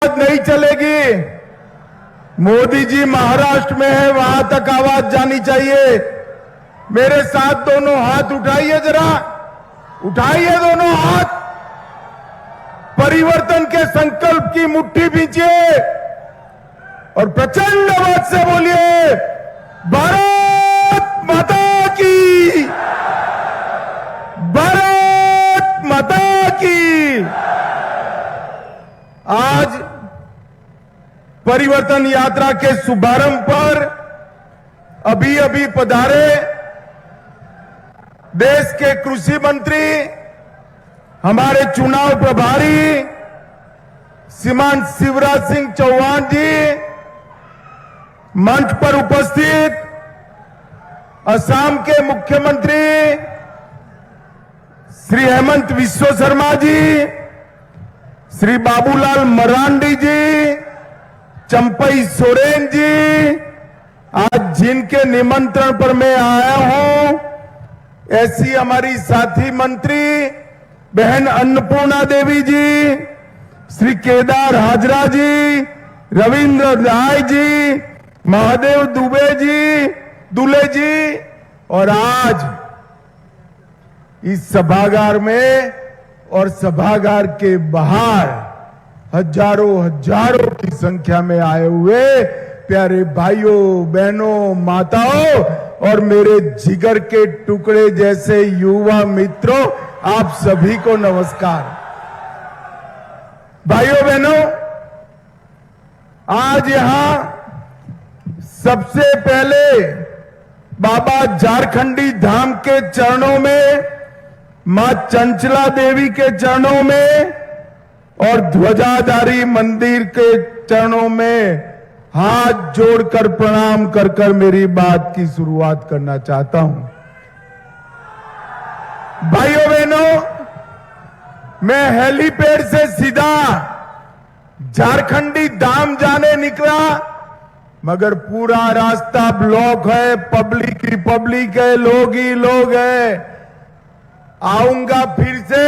नहीं चलेगी। मोदी जी महाराष्ट्र में है, वहां तक आवाज जानी चाहिए। मेरे साथ दोनों हाथ उठाइए, जरा उठाइए दोनों हाथ। परिवर्तन के संकल्प की मुट्ठी भींचिए और प्रचंड आवाज से बोलिए, भारत माता की, भारत माता की। आज परिवर्तन यात्रा के शुभारंभ पर अभी अभी पधारे देश के कृषि मंत्री, हमारे चुनाव प्रभारी श्रीमान शिवराज सिंह चौहान जी, मंच पर उपस्थित असम के मुख्यमंत्री श्री हेमंत विश्व शर्मा जी, श्री बाबूलाल मरांडी जी, चंपई सोरेन जी, आज जिनके निमंत्रण पर मैं आया हूं, ऐसी हमारी साथी मंत्री बहन अन्नपूर्णा देवी जी, श्री केदार हाजरा जी, रविंद्र राय जी, महादेव दुबे जी, और आज इस सभागार में और सभागार के बाहर हजारों की संख्या में आए हुए प्यारे भाइयों बहनों माताओं और मेरे जिगर के टुकड़े जैसे युवा मित्रों, आप सभी को नमस्कार। भाइयों बहनों, आज यहां सबसे पहले बाबा झारखंडी धाम के चरणों में, मां चंचला देवी के चरणों में और ध्वजाधारी मंदिर के चरणों में हाथ जोड़कर प्रणाम कर मेरी बात की शुरुआत करना चाहता हूं। भाइयों बहनों, मैं हेलीपैड से सीधा झारखंडी धाम जाने निकला, मगर पूरा रास्ता ब्लॉक है, पब्लिक ही पब्लिक है, लोग ही लोग है। आऊंगा फिर से,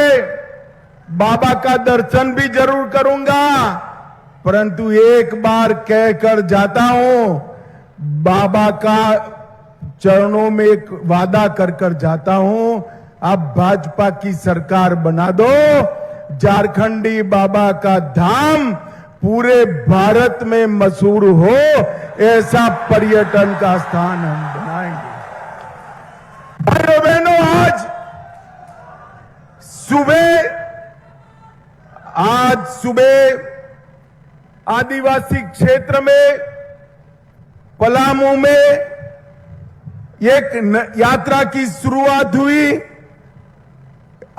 बाबा का दर्शन भी जरूर करूंगा, परंतु एक बार कहकर जाता हूं, बाबा का चरणों में एक वादा कर जाता हूं, आप भाजपा की सरकार बना दो, झारखंडी बाबा का धाम पूरे भारत में मशहूर हो, ऐसा पर्यटन का स्थान हम बनाएंगे। भाइयों बहनों, आज सुबह आदिवासी क्षेत्र में पलामू में एक यात्रा की शुरुआत हुई।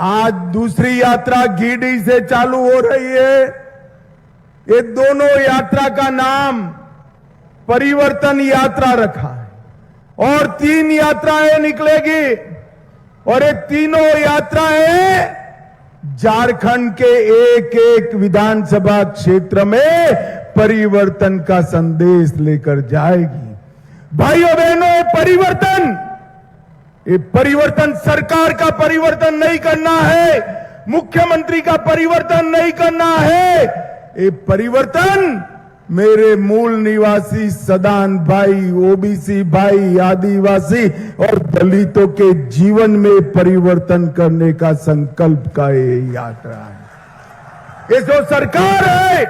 आज दूसरी यात्रा गिरिडीह से चालू हो रही है। ये दोनों यात्रा का नाम परिवर्तन यात्रा रखा है और 3 यात्राएं निकलेगी और ये तीनों यात्राएं झारखंड के एक विधानसभा क्षेत्र में परिवर्तन का संदेश लेकर जाएगी। भाइयों बहनों, ये परिवर्तन सरकार का परिवर्तन नहीं करना है, मुख्यमंत्री का परिवर्तन नहीं करना है, ये परिवर्तन मेरे मूल निवासी सदान भाई, ओबीसी भाई, आदिवासी और दलितों के जीवन में परिवर्तन करने का संकल्प का ये यात्रा है। ये जो सरकार है,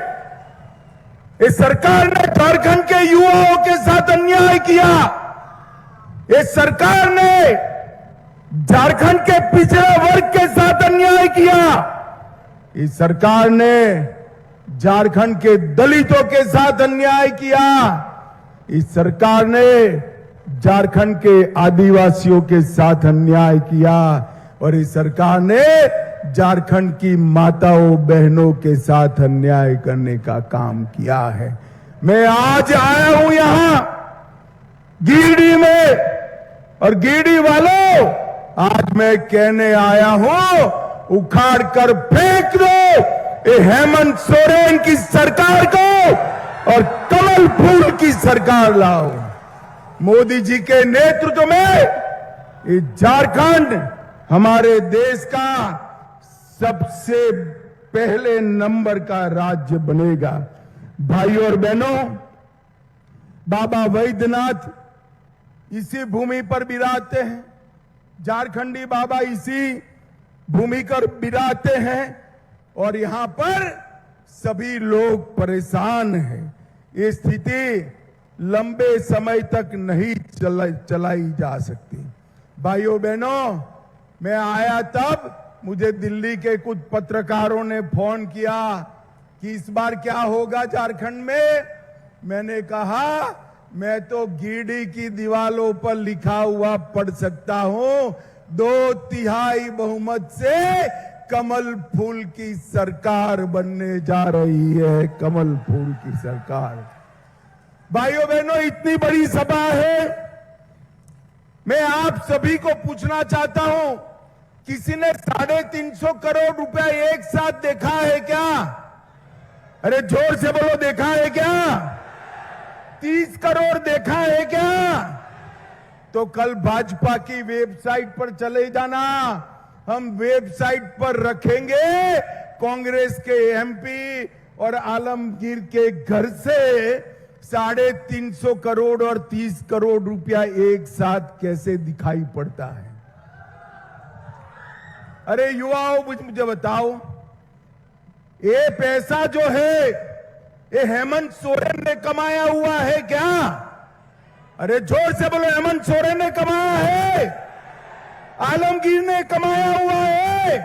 इस सरकार ने झारखंड के युवाओं के साथ अन्याय किया। इस सरकार ने झारखंड के पिछड़े वर्ग के साथ अन्याय किया। इस सरकार ने झारखंड के दलितों के साथ अन्याय किया। इस सरकार ने झारखंड के आदिवासियों के साथ अन्याय किया और इस सरकार ने झारखंड की माताओं बहनों के साथ अन्याय करने का काम किया है। मैं आज आया हूं यहां गिरिडीह में, और गिरिडीह वालों, आज मैं कहने आया हूं, उखाड़ कर फेंक दो ये हेमंत सोरेन की सरकार को और कमल फूल की सरकार लाओ। मोदी जी के नेतृत्व में ये झारखंड हमारे देश का सबसे पहले नंबर का राज्य बनेगा। भाइयों और बहनों, बाबा वैद्यनाथ इसी भूमि पर विराजते हैं, झारखंडी बाबा इसी भूमि पर विराजते हैं और यहां पर सभी लोग परेशान हैं। ये स्थिति लंबे समय तक नहीं चलाई जा सकती। भाइयों बहनों, मैं आया तब मुझे दिल्ली के कुछ पत्रकारों ने फोन किया कि इस बार क्या होगा झारखंड में। मैंने कहा मैं तो गिरिडीह की दीवालों पर लिखा हुआ पढ़ सकता हूं, 2/3 बहुमत से कमल फूल की सरकार बनने जा रही है। कमल फूल की सरकार। भाइयों बहनों, इतनी बड़ी सभा है, मैं आप सभी को पूछना चाहता हूं, किसी ने 350 करोड़ रुपया एक साथ देखा है क्या? अरे जोर से बोलो, देखा है क्या? 30 करोड़ देखा है क्या? तो कल भाजपा की वेबसाइट पर चले जाना, हम वेबसाइट पर रखेंगे कांग्रेस के एमपी और आलमगीर के घर से 350 करोड़ और 30 करोड़ रुपया एक साथ कैसे दिखाई पड़ता है। अरे युवाओं, मुझे बताओ, ये पैसा जो है ये हेमंत सोरेन ने कमाया हुआ है क्या? अरे जोर से बोलो, हेमंत सोरेन ने कमाया है? आलमगीर ने कमाया हुआ है?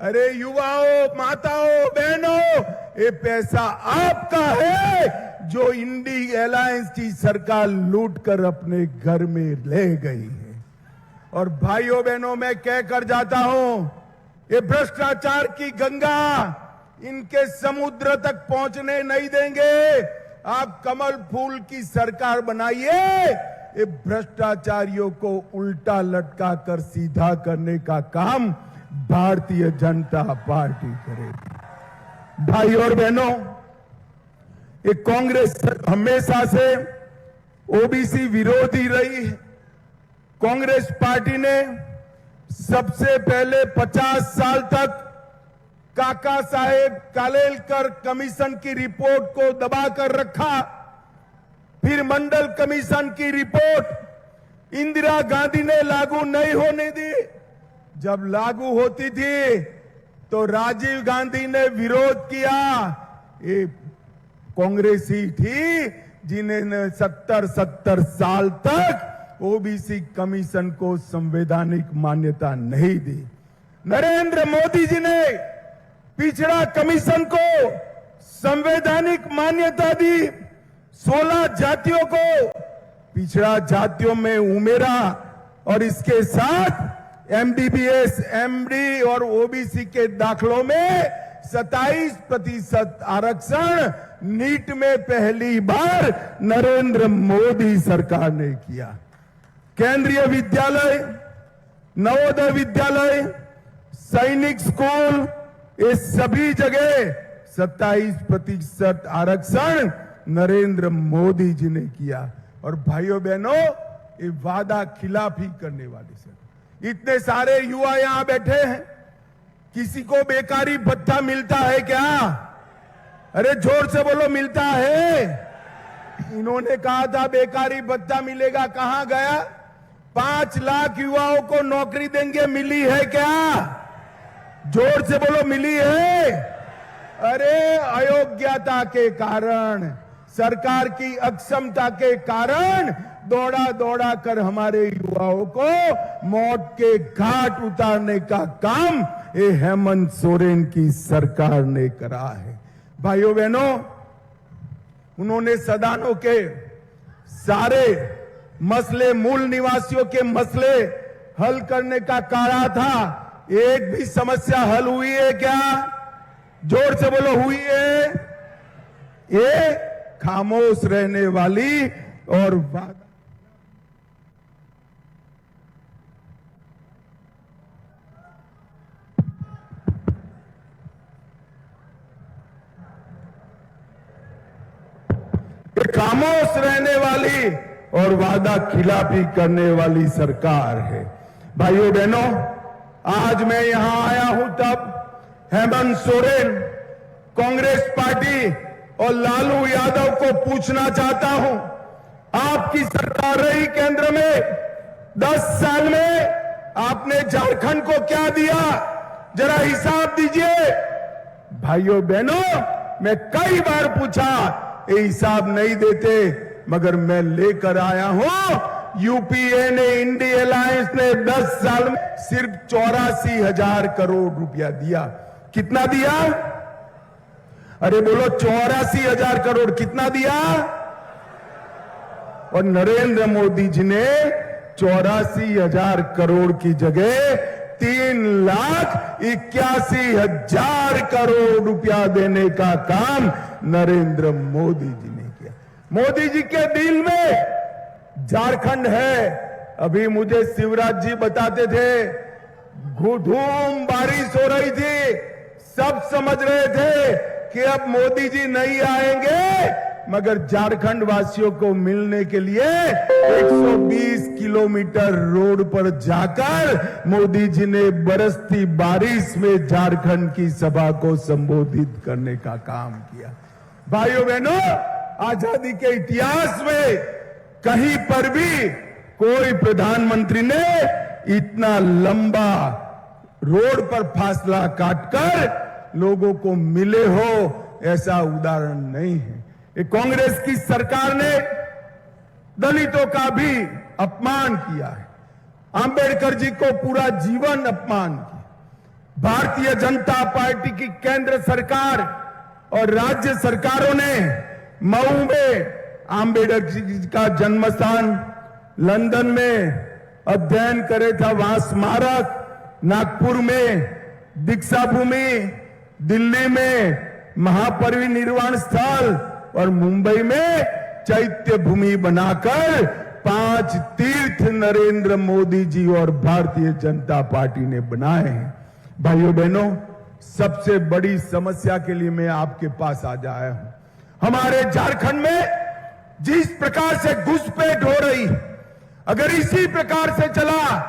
अरे युवाओं, माताओं, बहनों, ये पैसा आपका है जो इंडी अलायंस की सरकार लूट कर अपने घर में ले गई है। और भाइयों बहनों, मैं कहकर जाता हूं, ये भ्रष्टाचार की गंगा इनके समुद्र तक पहुंचने नहीं देंगे। आप कमल फूल की सरकार बनाइए, ये भ्रष्टाचारियों को उल्टा लटका कर सीधा करने का काम भारतीय जनता पार्टी करेगी। भाइयों और बहनों, ये कांग्रेस हमेशा से ओबीसी विरोधी रही है। कांग्रेस पार्टी ने सबसे पहले 50 साल तक काका साहेब कालेलकर कमीशन की रिपोर्ट को दबाकर रखा। फिर मंडल कमीशन की रिपोर्ट इंदिरा गांधी ने लागू नहीं होने दी। जब लागू होती थी तो राजीव गांधी ने विरोध किया। ये कांग्रेस ही थी जिन्हें 70 साल तक ओबीसी कमीशन को संवैधानिक मान्यता नहीं दी। नरेंद्र मोदी जी ने पिछड़ा कमीशन को संवैधानिक मान्यता दी। 16 जातियों को पिछड़ा जातियों में उमेरा और इसके साथ एमबीबीएस, एमडी और ओबीसी के दाखलों में 27% आरक्षण नीट में पहली बार नरेंद्र मोदी सरकार ने किया। केंद्रीय विद्यालय, नवोदय विद्यालय, सैनिक स्कूल, ये सभी जगह 27% आरक्षण नरेंद्र मोदी जी ने किया। और भाइयों बहनों, ये वादा खिलाफी करने वाले सर, इतने सारे युवा यहां बैठे हैं, किसी को बेकारी भत्ता मिलता है क्या? अरे जोर से बोलो, मिलता है? इन्होंने कहा था बेकारी भत्ता मिलेगा, कहां गया? 5 लाख युवाओं को नौकरी देंगे, मिली है क्या? जोर से बोलो, मिली है? अरे अयोग्यता के कारण, सरकार की अक्षमता के कारण दौड़ा दौड़ा कर हमारे युवाओं को मौत के घाट उतारने का काम ये हेमंत सोरेन की सरकार ने करा है। भाइयों बहनों, उन्होंने सदानों के सारे मसले, मूल निवासियों के मसले हल करने का कहा था। एक भी समस्या हल हुई है क्या? जोर से बोलो, हुई है? ये खामोश रहने वाली और खामोश रहने वाली और वादा खिलाफी करने वाली सरकार है। भाइयों बहनों, आज मैं यहां आया हूं तब हेमंत सोरेन कांग्रेस पार्टी और लालू यादव को पूछना चाहता हूं, आपकी सरकार रही केंद्र में 10 साल में आपने झारखंड को क्या दिया, जरा हिसाब दीजिए। भाइयों बहनों, मैं कई बार पूछा, ये हिसाब नहीं देते, मगर मैं लेकर आया हूं। यूपीए ने, इंडिया अलायंस ने 10 साल में सिर्फ 84,000 करोड़ रुपया दिया। कितना दिया? अरे बोलो, 84,000 करोड़। कितना दिया? और नरेंद्र मोदी जी ने 84,000 करोड़ की जगह 3,81,000 करोड़ रुपया देने का काम नरेंद्र मोदी जी ने किया। मोदी जी के दिल में झारखंड है। अभी मुझे शिवराज जी बताते थे, धूम बारिश हो रही थी, सब समझ रहे थे कि अब मोदी जी नहीं आएंगे, मगर झारखंड वासियों को मिलने के लिए 120 किलोमीटर रोड पर जाकर मोदी जी ने बरसती बारिश में झारखंड की सभा को संबोधित करने का काम किया। भाइयों बहनों, आजादी के इतिहास में कहीं पर भी कोई प्रधानमंत्री ने इतना लंबा रोड पर फासला काटकर लोगों को मिले हो, ऐसा उदाहरण नहीं है। ये कांग्रेस की सरकार ने दलितों का भी अपमान किया है। अंबेडकर जी को पूरा जीवन अपमान किया। भारतीय जनता पार्टी की केंद्र सरकार और राज्य सरकारों ने मऊ में अंबेडकर जी का जन्म स्थान, लंदन में अध्ययन करे था वहां स्मारक, नागपुर में दीक्षा भूमि, दिल्ली में महापरिनिर्वाण स्थल और मुंबई में चैत्य भूमि बनाकर 5 तीर्थ नरेंद्र मोदी जी और भारतीय जनता पार्टी ने बनाए हैं। भाइयों बहनों, सबसे बड़ी समस्या के लिए मैं आपके पास आज आया हूं। हमारे झारखंड में जिस प्रकार से घुसपैठ हो रही, अगर इसी प्रकार से चला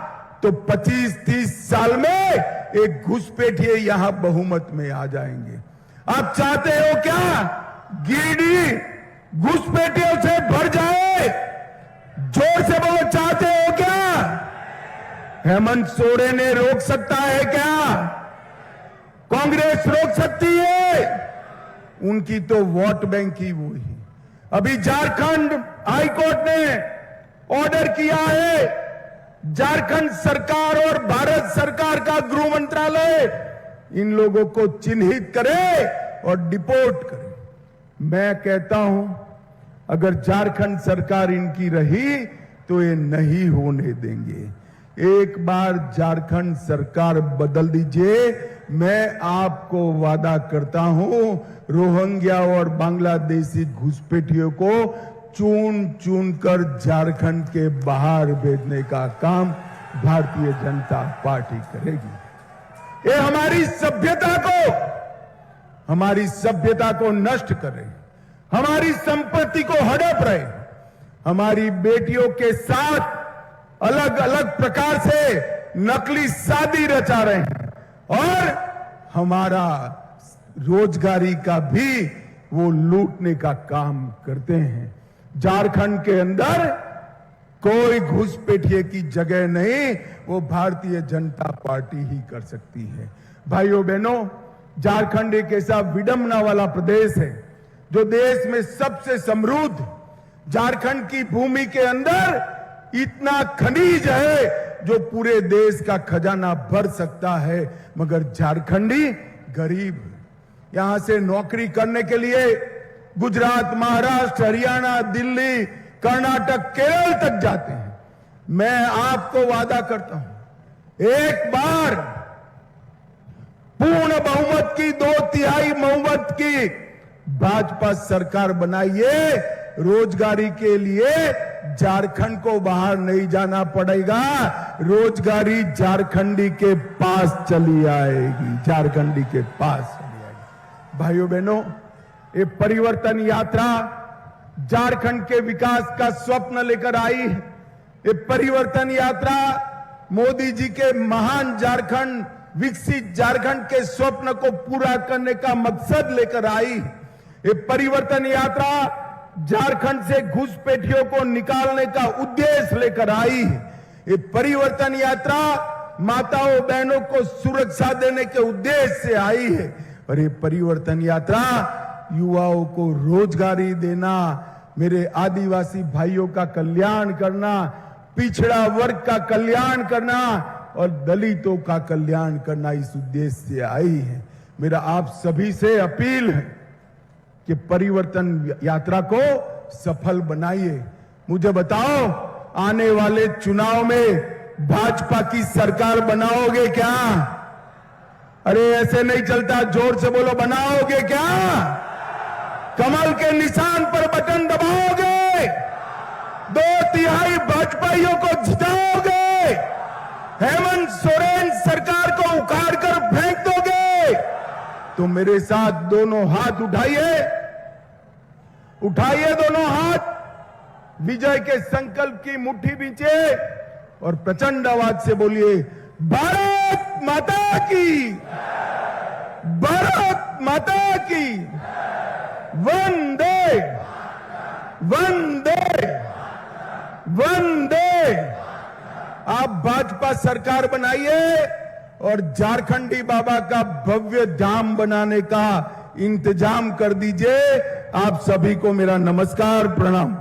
तो 25-30 साल में एक घुसपैठिए यहां बहुमत में आ जाएंगे। आप चाहते हो क्या गिरिडीह घुसपैठियों से भर जाए? जोर से बोलो, चाहते हो क्या? हेमंत सोरेन ने रोक सकता है क्या? कांग्रेस रोक सकती है? उनकी तो वोट बैंक ही वो ही। अभी झारखंड हाईकोर्ट ने ऑर्डर किया है, झारखंड सरकार और भारत सरकार का गृह मंत्रालय इन लोगों को चिन्हित करे और डिपोर्ट करे। मैं कहता हूं, अगर झारखंड सरकार इनकी रही तो ये नहीं होने देंगे। एक बार झारखंड सरकार बदल दीजिए, मैं आपको वादा करता हूं, रोहिंग्या और बांग्लादेशी घुसपैठियों को चुन चुन कर झारखंड के बाहर भेजने का काम भारतीय जनता पार्टी करेगी। ये हमारी सभ्यता को नष्ट करे, हमारी संपत्ति को हड़प रहे, हमारी बेटियों के साथ अलग अलग प्रकार से नकली शादी रचा रहे हैं और हमारा रोजगारी का भी वो लूटने का काम करते हैं। झारखंड के अंदर कोई घुसपैठिए की जगह नहीं, वो भारतीय जनता पार्टी ही कर सकती है। भाइयों बहनों, झारखंड एक ऐसा विडंबना वाला प्रदेश है जो देश में सबसे समृद्ध। झारखंड की भूमि के अंदर इतना खनिज है जो पूरे देश का खजाना भर सकता है, मगर झारखंडी गरीब है। यहां से नौकरी करने के लिए गुजरात, महाराष्ट्र, हरियाणा, दिल्ली, कर्नाटक, केरल तक जाते हैं। मैं आपको वादा करता हूं, एक बार पूर्ण बहुमत की, 2/3 बहुमत की भाजपा सरकार बनाइए, रोजगारी के लिए झारखंड को बाहर नहीं जाना पड़ेगा, रोजगारी झारखंडी के पास चली आएगी, झारखंडी के पास चली आएगी। भाइयों बहनों, ये परिवर्तन यात्रा झारखंड के विकास का स्वप्न लेकर आई है। ये परिवर्तन यात्रा मोदी जी के महान झारखंड, विकसित झारखंड के स्वप्न को पूरा करने का मकसद लेकर आई। ये परिवर्तन यात्रा झारखंड से घुसपैठियों को निकालने का उद्देश्य लेकर आई है। ये परिवर्तन यात्रा माताओं बहनों को सुरक्षा देने के उद्देश्य से आई है। और ये परिवर्तन यात्रा युवाओं को रोजगारी देना, मेरे आदिवासी भाइयों का कल्याण करना, पिछड़ा वर्ग का कल्याण करना और दलितों का कल्याण करना इस उद्देश्य से आई है। मेरा आप सभी से अपील है कि परिवर्तन यात्रा को सफल बनाइए। मुझे बताओ, आने वाले चुनाव में भाजपा की सरकार बनाओगे क्या? अरे ऐसे नहीं चलता, जोर से बोलो, बनाओगे क्या? कमल के निशान पर बटन दबाओगे? 2/3 भाजपाइयों को जिताओगे? हेमंत सोरेन सरकार को उखाड़ कर फेंक दोगे? तो मेरे साथ दोनों हाथ उठाइए, उठाइए दोनों हाथ, विजय के संकल्प की मुट्ठी बींचे और प्रचंड आवाज से बोलिए, भारत माता की, भारत माता की, वंदे वंदे वंदे। आप भाजपा सरकार बनाइए और झारखंडी बाबा का भव्य धाम बनाने का इंतजाम कर दीजिए। आप सभी को मेरा नमस्कार, प्रणाम।